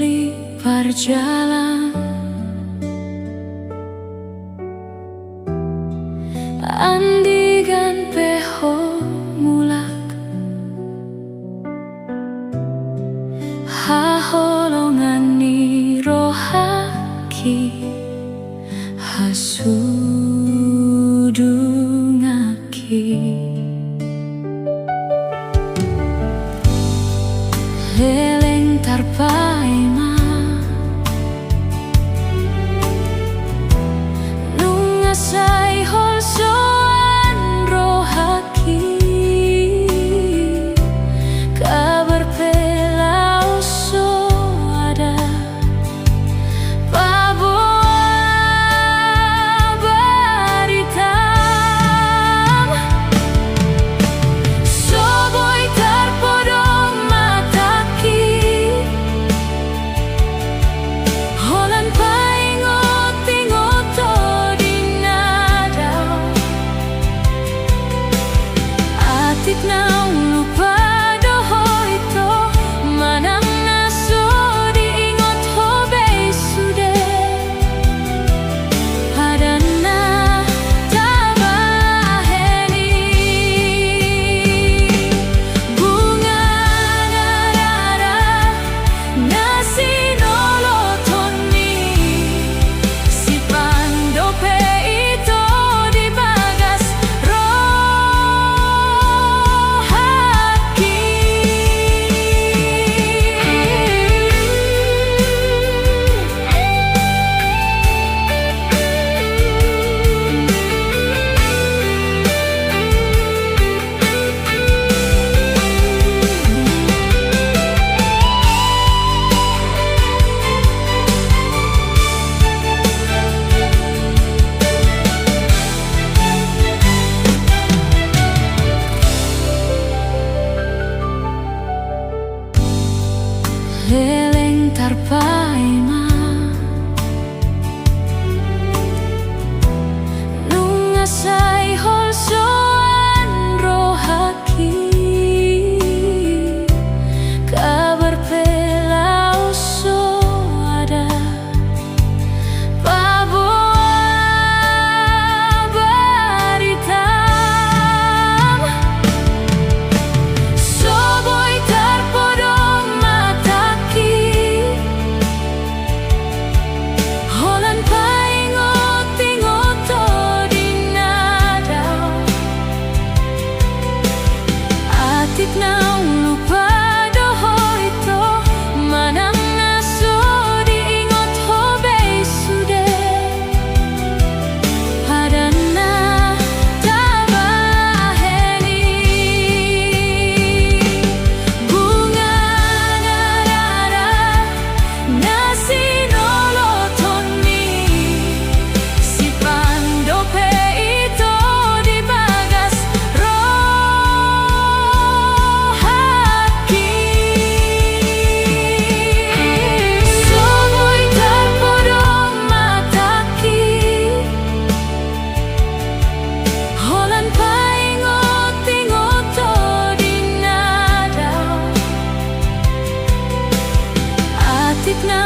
Suli parjalan andigan peho mulak haholongan ni rohaki hasudungaki leleng tarpaima nungasai holsoan rohaki kabar pelau so ada paboa baritam soboy tarpodong mataki holan paingot-ingot atik na lupa doho ito manang naso diingot ho besude hadana tabaheni bunga narara nasinolotoni si pandope ito di bagas leleng tarpaima nungasai holsoan rohaki kabar pelau so ada paboa baritam soboy tarpodong holan paingot-ingot atik na lupa doho ito manang naso diingot ho besude hadana tabaheni bunga narara nasinolotoni si pandope ito di bagas rohaki soboy tarpodong mataki holan paingot-ingot atik na